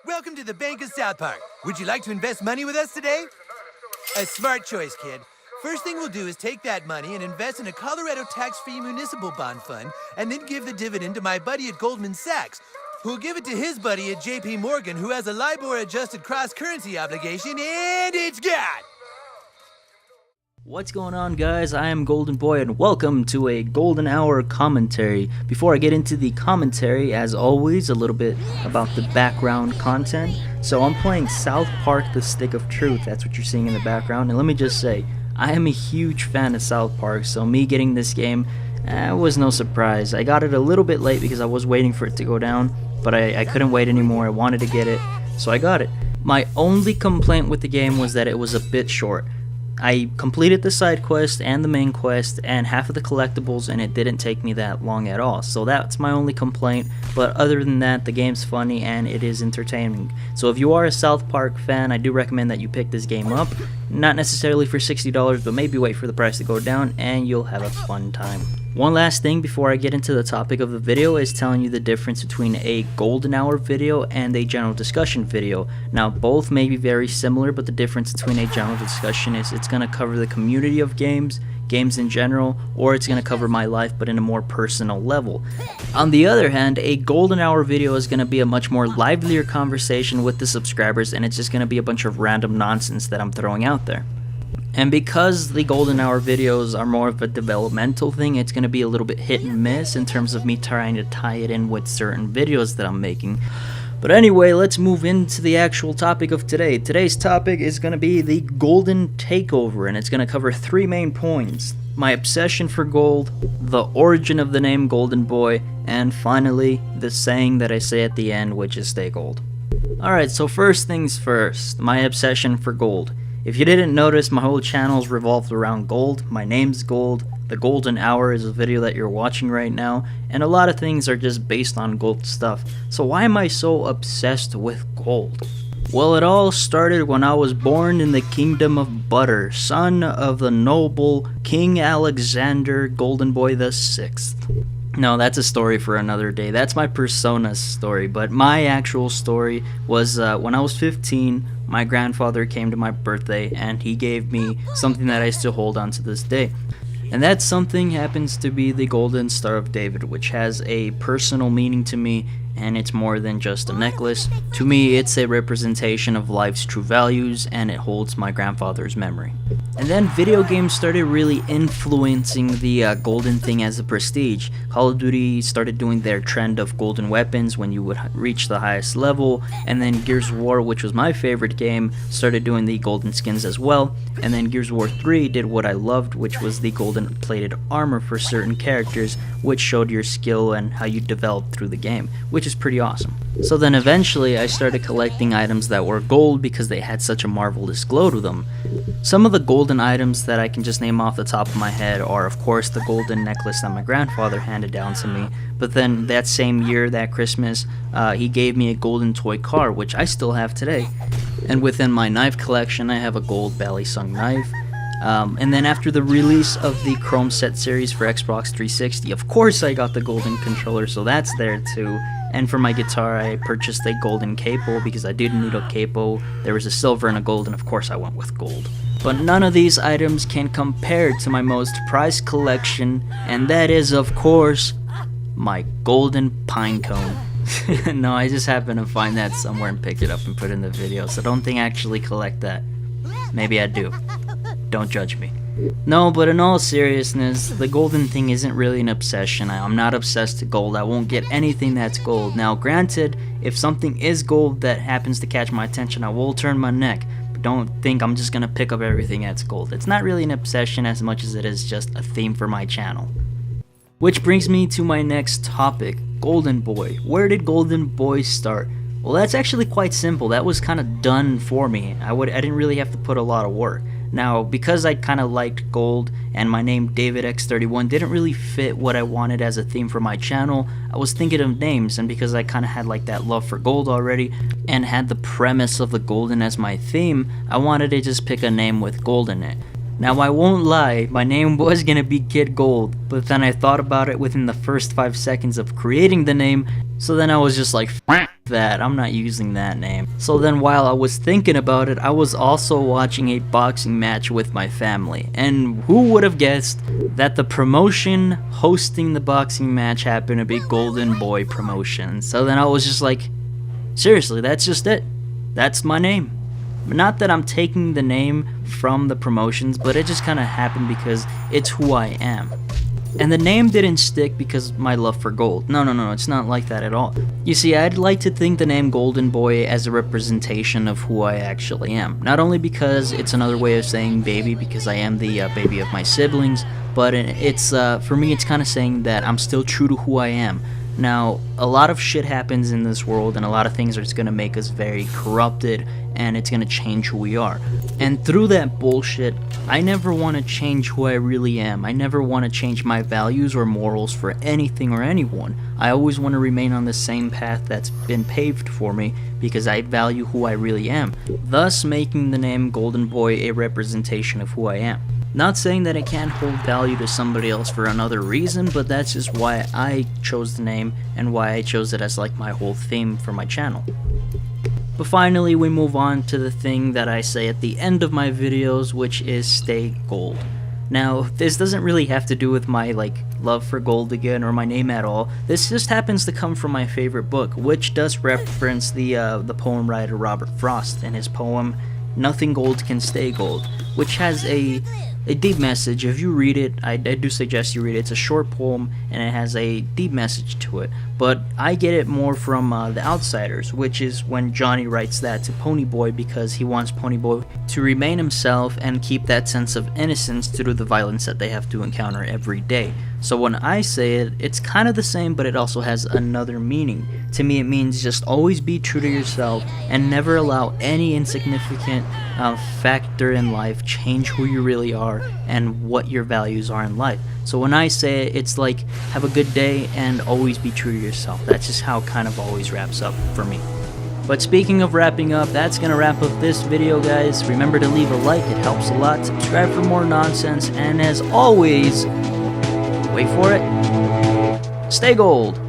Welcome to the Bank of South Park. Would you like to invest money with us today? A smart choice, kid. First thing we'll do is take that money and invest in a Colorado tax-free municipal bond fund, and then give the dividend to my buddy at Goldman Sachs, who'll give it to his buddy at JP Morgan, who has a LIBOR-adjusted cross-currency obligation, and it's got. What's going on, guys? I am Golden Boy and welcome to a Golden Hour commentary. Before I get into the commentary, as always, a little bit about the background content. So I'm playing South Park: The Stick of Truth. That's what you're seeing in the background. And let me just say, I am a huge fan of South Park, so me getting this game was no surprise. I got it a little bit late because I was waiting for it to go down, but I couldn't wait anymore. I wanted to get it, so I got it. My only complaint with the game was that it was a bit short. I completed the side quest and the main quest and half of the collectibles, and it didn't take me that long at all. So that's my only complaint, but other than that, the game's funny and it is entertaining. So if you are a South Park fan, I do recommend that you pick this game up. Not necessarily for $60, but maybe wait for the price to go down and you'll have a fun time. One last thing before I get into the topic of the video is telling you the difference between a Golden Hour video and a general discussion video. Now, both may be very similar, but the difference between a general discussion is it's going to cover the community of games in general, or it's going to cover my life but in a more personal level. On the other hand, a Golden Hour video is going to be a much more livelier conversation with the subscribers, and it's just going to be a bunch of random nonsense that I'm throwing out there. And because the Golden Hour videos are more of a developmental thing, it's going to be a little bit hit and miss in terms of me trying to tie it in with certain videos that I'm making. But anyway, let's move into the actual topic of today. Today's topic is going to be the Golden Takeover, and it's going to cover three main points: my obsession for gold, the origin of the name Golden Boy, and finally, the saying that I say at the end, which is stay gold. Alright, so first things first, my obsession for gold. If you didn't notice, my whole channel is revolved around gold. My name's Gold. The Golden Hour is a video that you're watching right now, and a lot of things are just based on gold stuff. So why am I so obsessed with gold? Well, it all started when I was born in the Kingdom of Butter, son of the noble King Alexander Golden Boy VI. No, that's a story for another day. That's my persona story, but my actual story was when I was 15, my grandfather came to my birthday and he gave me something that I still hold on to this day. And that something happens to be the Golden Star of David, which has a personal meaning to me, and it's more than just a necklace. To me, it's a representation of life's true values, and it holds my grandfather's memory. And then video games started really influencing the golden thing as a prestige. Call of Duty started doing their trend of golden weapons when you would reach the highest level, and then Gears of War, which was my favorite game, started doing the golden skins as well. And then Gears of War 3 did what I loved, which was the golden plated armor for certain characters, which showed your skill and how you developed through the game, which is pretty awesome. So then eventually I started collecting items that were gold because they had such a marvelous glow to them. Some of the golden items that I can just name off the top of my head are, of course, the golden necklace that my grandfather handed down to me, but then that same year, that Christmas, he gave me a golden toy car, which I still have today. And within my knife collection, I have a gold Balisung knife. And then after the release of the Chrome Set series for Xbox 360, of course I got the golden controller, so that's there too. And for my guitar, I purchased a golden capo because I did need a capo. There was a silver and a gold, and of course I went with gold. But none of these items can compare to my most prized collection, and that is, of course, my golden pine cone. No, I just happened to find that somewhere and picked it up and put it in the video, so don't think I actually collect that. Maybe I do. Don't judge me. No, but in all seriousness, the golden thing isn't really an obsession. I'm not obsessed to gold. I won't get anything that's gold. Now, granted, if something is gold that happens to catch my attention, I will turn my neck. But don't think I'm just gonna pick up everything that's gold. It's not really an obsession as much as it is just a theme for my channel. Which brings me to my next topic, Golden Boy. Where did Golden Boy start? Well, that's actually quite simple. That was kind of done for me. I didn't really have to put a lot of work. Now, because I kind of liked gold and my name DavidX31 didn't really fit what I wanted as a theme for my channel, I was thinking of names, and because I kind of had like that love for gold already and had the premise of the golden as my theme, I wanted to just pick a name with gold in it. Now I won't lie, my name was gonna be Kid Gold, but then I thought about it within the first 5 seconds of creating the name, so then I was just like, F that, I'm not using that name. So then while I was thinking about it, I was also watching a boxing match with my family, and who would have guessed that the promotion hosting the boxing match happened to be Golden Boy Promotion. So then I was just like, seriously, that's just it. That's my name. Not that I'm taking the name from the promotions, but it just kind of happened because it's who I am. And the name didn't stick because of my love for gold. No, it's not like that at all. You see, I'd like to think the name Golden Boy as a representation of who I actually am. Not only because it's another way of saying baby, because I am the baby of my siblings, but it's for me it's kind of saying that I'm still true to who I am. Now, a lot of shit happens in this world, and a lot of things are just going to make us very corrupted, and it's going to change who we are. And through that bullshit, I never want to change who I really am. I never want to change my values or morals for anything or anyone. I always want to remain on the same path that's been paved for me, because I value who I really am, thus making the name Golden Boy a representation of who I am. Not saying that it can't hold value to somebody else for another reason, but that's just why I chose the name and why I chose it as like my whole theme for my channel. But finally, we move on to the thing that I say at the end of my videos, which is stay gold. Now, this doesn't really have to do with my love for gold again or my name at all. This just happens to come from my favorite book, which does reference the poem writer Robert Frost in his poem Nothing Gold Can Stay Gold, which has a deep message. If you read it, I do suggest you read it. It's a short poem and it has a deep message to it, but I get it more from The Outsiders, which is when Johnny writes that to Ponyboy because he wants Ponyboy to remain himself and keep that sense of innocence through the violence that they have to encounter every day. So when I say it, it's kind of the same, but it also has another meaning. To me, it means just always be true to yourself and never allow any insignificant factor in life change who you really are and what your values are in life. So when I say it, it's like have a good day and always be true to yourself. That's just how it kind of always wraps up for me. But speaking of wrapping up, that's gonna wrap up this video, guys. Remember to leave a like, it helps a lot. Subscribe for more nonsense, and as always, wait for it, stay gold.